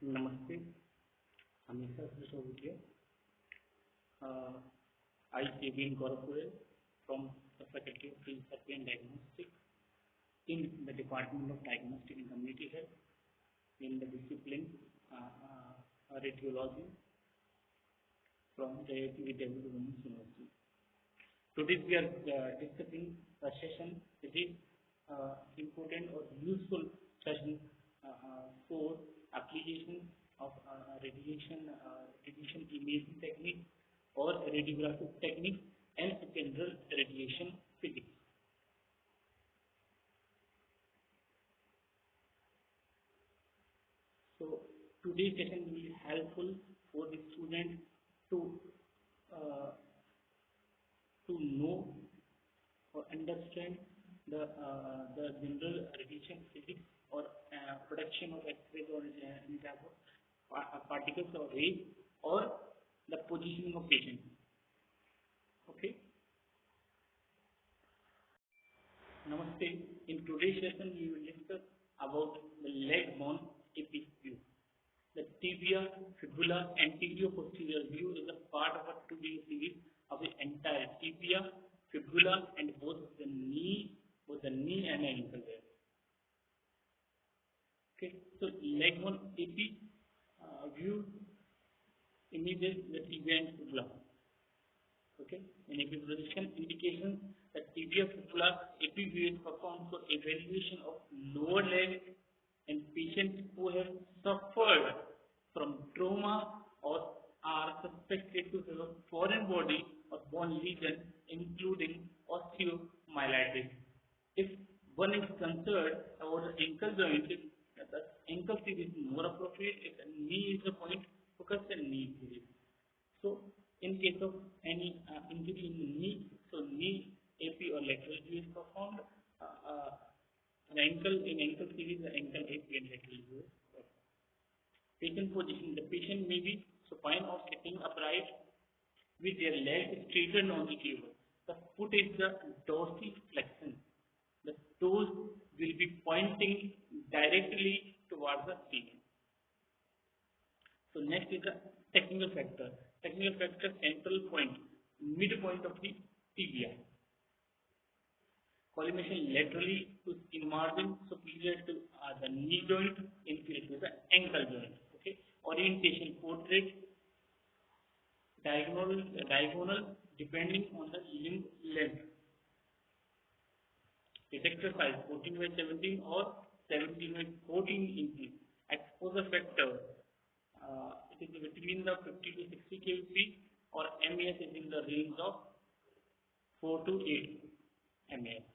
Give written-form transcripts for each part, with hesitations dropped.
Namaste, Amisha Srishovitya. I, Kevin Gaurav from the Faculty of Field Therapy and Diagnostics in the Department of Diagnostic and Community Health in the discipline Radiology from the IIT Vidyabhut Women's University. Today we are discussing a session that is important or useful session for application of radiation imaging technique or radiographic technique and general radiation physics. So today's session will be helpful for the student to know or understand the general radiation physics or production of X-rays or any type of particles or rays or the positioning of patient. Okay. Namaste. In today's session, we will discuss about the leg bone AP view. The tibia, fibula, and tibio-posterior view is a part of a 2D series of the entire tibia, fibula, and both the knee and ankle there. Okay, so leg bone AP view images the tibia and fibula. Okay, in AP position indication that tibia fibula AP view is performed for evaluation of lower leg in patients who have suffered from trauma or are suspected to have a foreign body or bone lesion, including osteomyelitis. If one is concerned about the ankle joint, the ankle series is more appropriate. If the knee is the point, focus on knee series. So, in case of any injury in the knee, so knee AP or lateral view is performed. The ankle series, the ankle AP and lateral view. Patient position: the patient may be supine or sitting upright with their legs straightened on the table. The foot is the dorsiflexion. The toes will be pointing directly towards the ceiling. So next is the technical factor. Technical factor: central point, midpoint of the tibia. Collimation laterally to skin margin, superior to the knee joint, inferior to the ankle joint. Okay. Orientation: portrait, diagonal depending on the limb length. Detector size: 14 by 17 or 17 by 14 inches. Exposure factor: it is between the 50 to 60 kVp, or MAS is in the range of 4 to 8 MAS.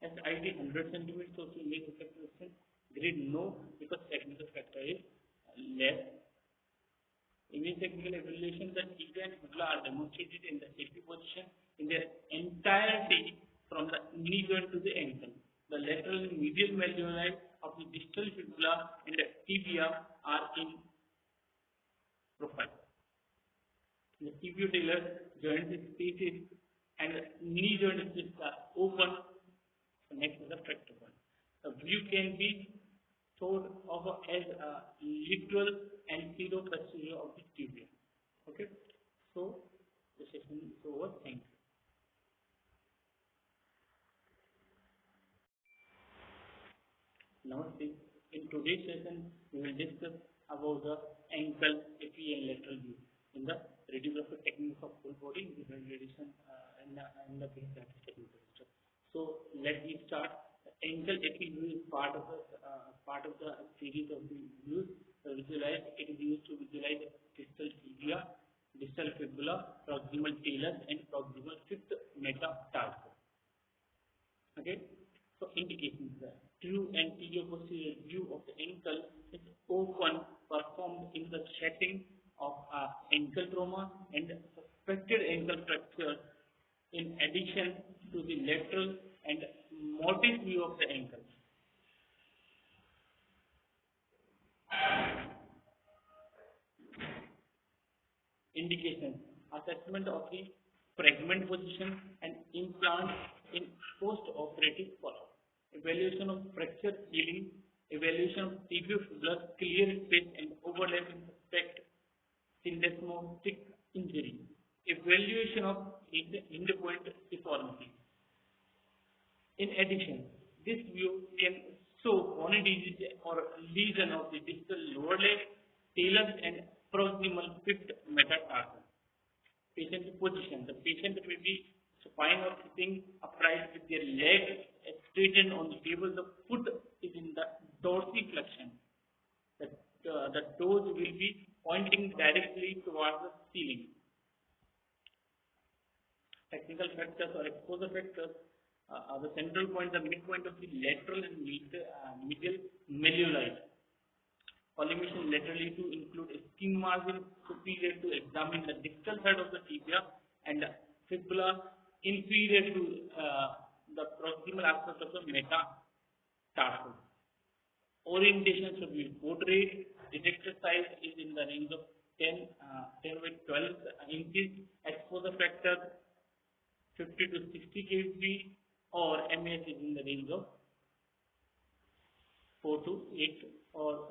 SID 100 cm, so to make effect resistance. Grade no, because technical factor is less. Image technical evaluation: the tibia and fibula are demonstrated in the AP position in their entirety from the knee joint to the ankle. The lateral and medial malleoli of the distal fibula and the tibia are in profile. The tibio-talar joint spaces and the knee joint spaces are open. So next is the fracture point. The view can be thought of as a literal anterior-posterior of the tibia. Okay, so the session is over. Thank you. Namaste. In today's session, we will discuss about the ankle AP and lateral view in the radiographic techniques of full body radiation and the base technical system. So let me start. The ankle AP view is part of the series of the views. It is used to visualize distal tibia, distal fibula, proximal talus, and proximal fifth metatarsal. Okay. So indications: the true anterior posterior view of the ankle is often performed in the setting of ankle trauma and suspected ankle fracture, in addition to the lateral and mortise view of the ankle. Indications: assessment of the fragment position and implant in post-operative follow-up. Evaluation of fracture healing, evaluation of tibiofibular clear space and syndesmotic injury, evaluation of endpoint deformity. In addition, this view can show bony disease or lesion of the distal lower leg, talus, and proximal fifth metatarsal. Patient position. The patient may be supine or sitting upright with their leg straightened on the table. The foot is in the dorsiflexion. The toes will be pointing directly towards the ceiling. Technical factors or exposure factors are the central point, the midpoint of the lateral and medial malleoli. Collimation laterally to include a skin margin superior to examine the distal side of the tibia and fibula inferior to the proximal aspect of the metatarsal. Orientation should be portrait. Detector size is in the range of 10 by 12 inches. Exposure factor 50 to 60 kb or MS is in the range of 4 to 8 or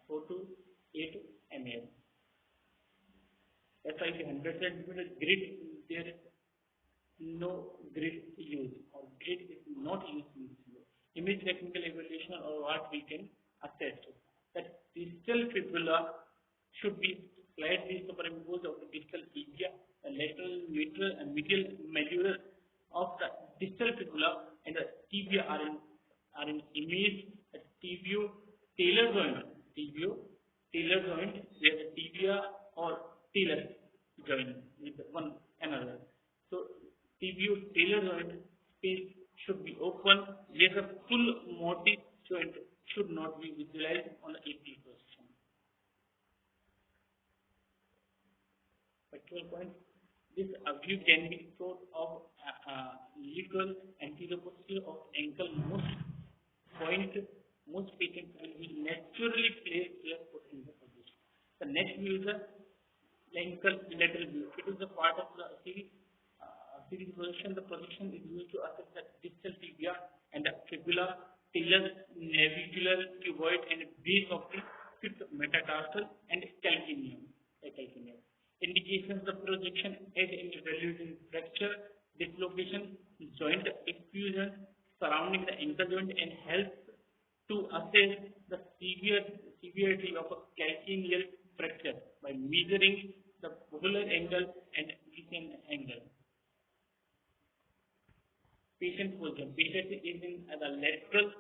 4 to 8 ml. SIC 100 centimeter grid, there is no grid used or grid is not used in this law. Image technical evaluation or what we can assess that distal fibula should be slightly superimposed of the distal tibia, the lateral, mitral, and medial malleolus of the distal fibula and the tibia are in image at tibio-talar joint, where the tibia or talus join with one another. So tibio-talar joint space should be open, where the full mortise joint should not be visualized on the AP position. Factual point. This view can be thought of lateral anterior posterior of ankle. Most patients will be naturally placed their foot in the position. The next view is the ankle lateral view. It is a part of the series position. The position is used to assess the distal tibia and the fibula, talus, navicular, cuboid, and base of the fifth metatarsal and calcaneum. Indications of projection aid in evaluating fracture, dislocation, joint effusion surrounding the ankle joint and helps to assess the severity of a calcaneal fracture by measuring the polar angle and Giessen angle. Patient position. Patient is in the lateral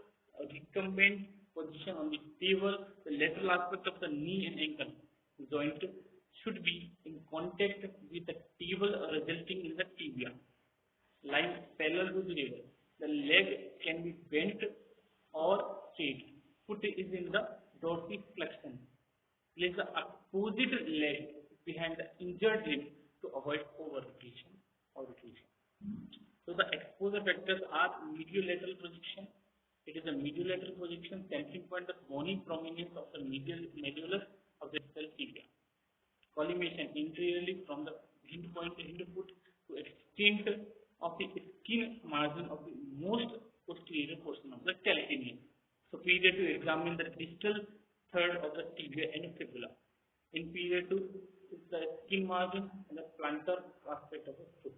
recumbent position on the table. The lateral aspect of the knee and ankle joint should be in contact with the table resulting in the tibia. Lying parallel to the table. The leg can be bent or straight. Foot is in the dorsiflexion. Place the opposite leg behind the injured limb to avoid over-rotation or rotation. So the exposure factors are mediolateral projection. It is a mediolateral projection, centering point the bony prominence of the medial malleolus of the distal tibia. Collimation interiorly from the hind point hind foot to extent of the skin margin of the most posterior portion of the calcaneum, superior to examine the distal third of the tibia and fibula, inferior to the skin margin and the plantar aspect of the foot.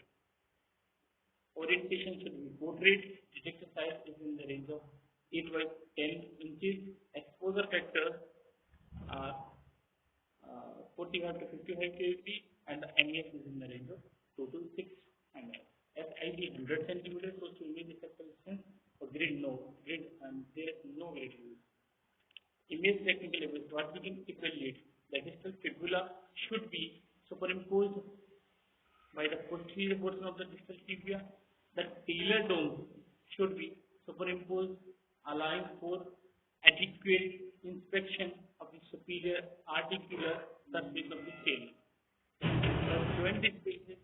Orientation should be portrait. Detector size is in the range of 8 by 10 inches. Exposure factors are 45 to 55 kb and the MES is in the range of 2 to 6 ml. SID 100 centimeters so to image separation for grid and there is no grid use. Image technical evidence. What we can evaluate, the distal fibula should be superimposed by the posterior portion of the distal tibia. The talar dome should be superimposed, allowing for adequate inspection of the superior articular surface of the tail. The joint spaces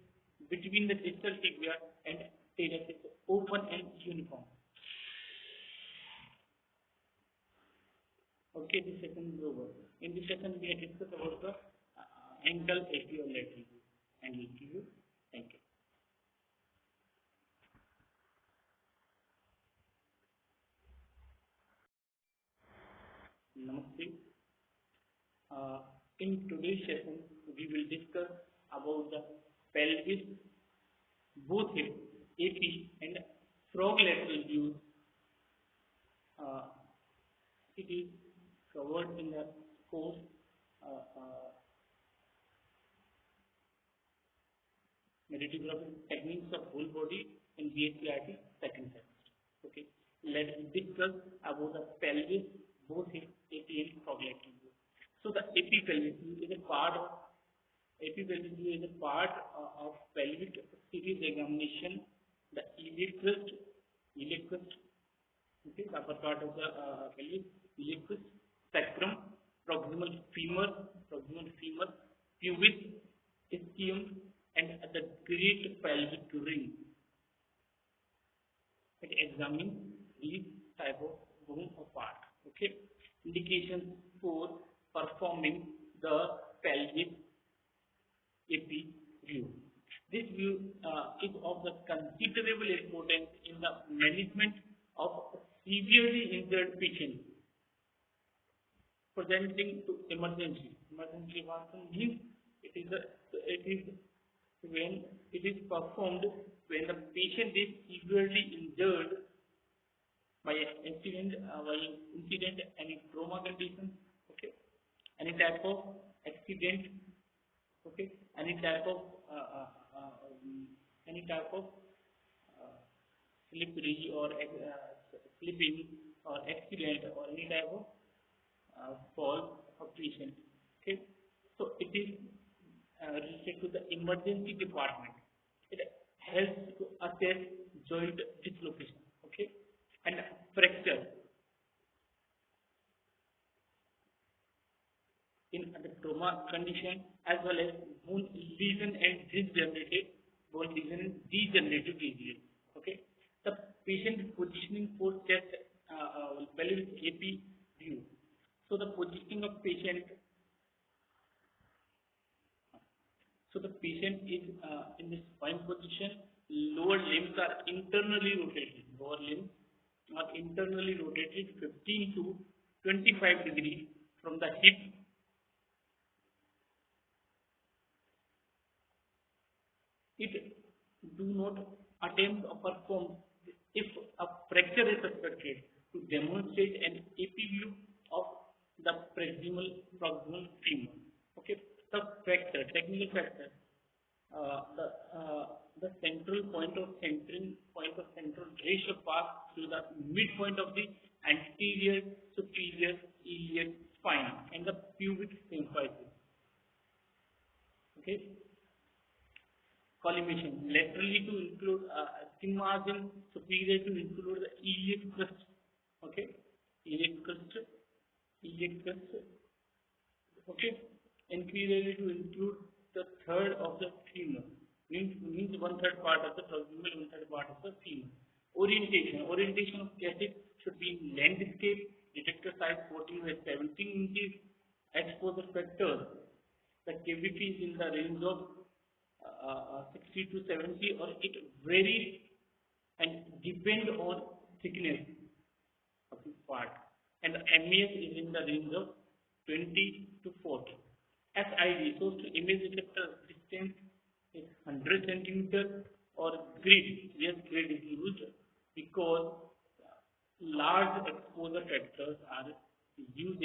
between the distal tibia and talus is open and uniform. Okay, this session is over. In this session, we have discussed about the ankle anterior lateral view and view. Thank you. Namaste. In today's session, we will discuss about the pelvis, both hip, AP and frog lateral views. Uh, it is covered in the course uh, uh, radiography techniques of whole body in BSCRT second semester. Okay, let's discuss about the pelvis, both hip, AP and frog lateral view. So the AP pelvis view is a part of AP pelvis view is a part of pelvic series examination. The iliac crest, okay, the upper part of the pelvis, iliac crest, sacrum, proximal femur, pubis, ischium, and the great pelvic ring. It examines these type of bone or part. Okay, indications for performing the pelvic AP view. This view is of the considerable importance in the management of severely injured patients presenting to emergency. Emergency department means it is when it is performed when the patient is severely injured by incident, any trauma condition, okay, any type of accident, okay, any type of uh, uh, uh, um, any type of uh, slippery or slipping or accident or any type of fall of patient. Okay, so it is related to the emergency department. It helps to assess joint dislocation. Okay, and fracture in the trauma condition as well as bone lesion and degenerative disease. Okay, the patient positioning for chest pelvis AP view. So the positioning of patient. So the patient is in this spine position. Lower limbs are internally rotated. Lower limbs are internally rotated 15 to 25 degrees from the hip. It do not attempt or perform if a fracture is suspected to demonstrate an AP view of the proximal femur. Okay, the fracture, technical fracture, uh, the uh, the central ratio pass through the midpoint of the anterior superior iliac spine and the pubic symphysis. Okay, collimation laterally to include skin margin, superior to include the iliac crest. Okay, iliac crest, iliac crest. Okay, inferiorly to include the third of the femur. Means one third part of the proximal, one third part of the femur. Orientation of cassette should be in landscape. Detector size 14 by 17 inches. Exposure factors. The cavity is in the range of 60 to 70, or it varies and depend on thickness of the part. And the MAS is in the range of 20 to 40. SID, source to image detector distance, is 100 centimeter, or grid. Yes, grid is used because large exposure factors are used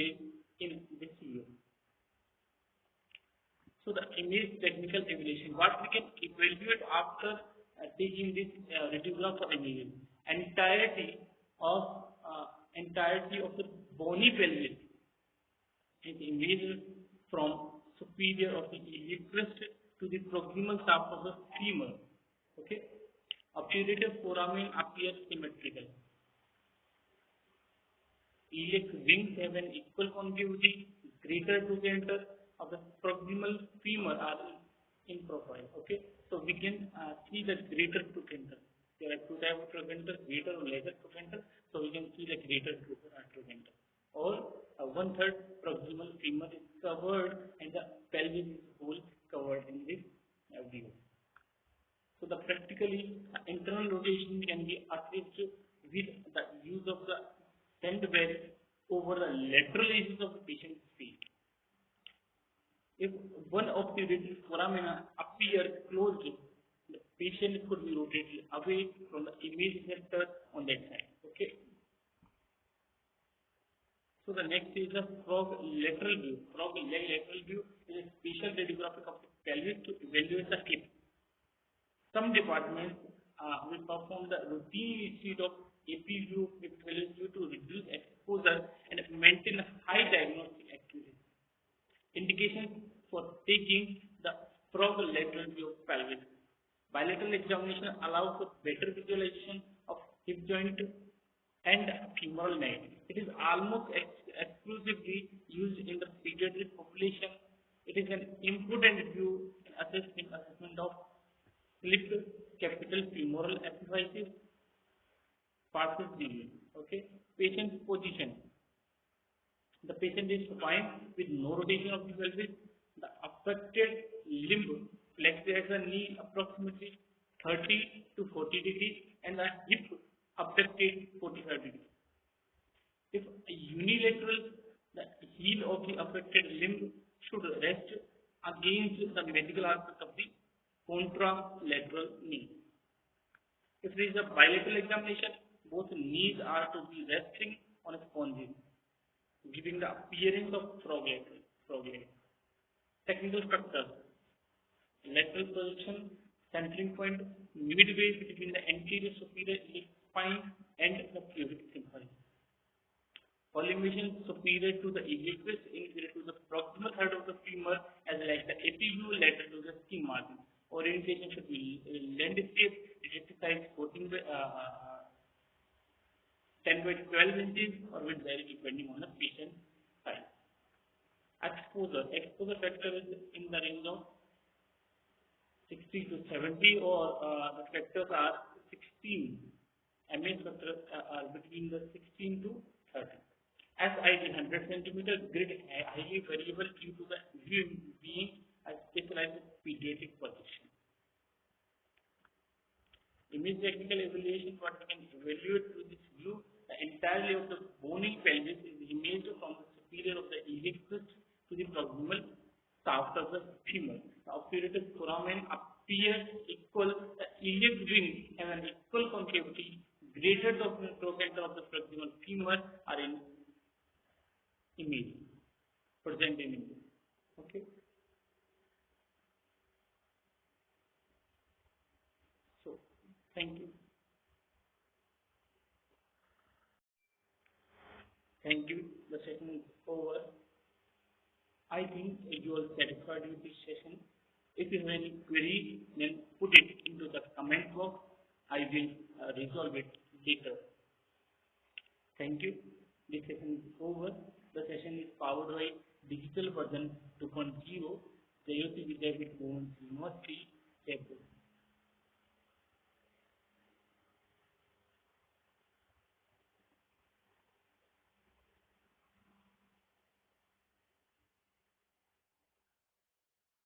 in this view. So the image technical evaluation, what we can evaluate after taking this radiograph for imaging, entirety of the bony pelvis is imaged from superior of the iliac crest to the proximal shaft of the femur. Okay, obturative foramen appears symmetrical. Iliac wings have an equal concavity. Greater trochanter of the proximal femur are in profile. Okay, so we can see the greater trochanter. There are two types of trochanter, greater or lesser trochanter. So we can see the greater trochanter. Or one third proximal femur is covered and the pelvis is whole covered in this view. So the practically internal rotation can be achieved with the use of the sandbag over the lateral edges of the patient's feet. If one obturated foramina appears closed, the patient could be rotated away from the image receptor on that side. Okay. So the next is the frog lateral view. Frog leg lateral view is a special radiographic of the pelvis to evaluate the hip. Some departments will perform the routine receipt of AP view with pelvis view to reduce exposure and maintain high diagnostic accuracy. Indications for taking the frog lateral view of pelvis. Bilateral examination allows for better visualization of hip joint and femoral neck. It is almost exclusively used in the pediatric population. It is an important view in assessment of slip capital femoral epiphysis, partial deviation. Okay. Patient's position. The patient is supine with no rotation of the pelvis. The affected limb flexes at the knee approximately 30 to 40 degrees and the hip abducted 45 degrees. If unilateral, the heel of the affected limb should rest against the medial aspect of the contralateral knee. If there is a bilateral examination, both knees are to be resting on a sponge, giving the appearance of frog leg. Technical structure: lateral projection, centering point midway between the anterior superior iliac spine and the pubic symphysis. Collimation superior to the iliac crest, inferior to the proximal third of the femur, as well as the epiview lateral to the skin margin. Orientation should be landscape, detective size 14 by 10 by 12 inches, or will vary depending on the patient size. Exposure factor is in the range of 60 to 70, or the factors are 16. MS factors are between the 16 to 30. SID 100 centimeter, grid highly variable due to the view being a specialized pediatric position. Image technical evaluation: what we can evaluate through this view, the entirety of the bony pelvis is imaged from the superior of the iliac crest to the proximal shaft of the femur. The obturated foramen appears equal. The iliac ring has an equal concavity greater than the trochanter of the proximal femur are in image, present in image. Okay. So, thank you. Thank you. The session is over. I think you are satisfied with this session. If you have any query, then put it into the comment box. I will resolve it later. Thank you. This session is over. The session is powered by digital version 2.0, Jayoti Vidyapith Women's University, Jaipur.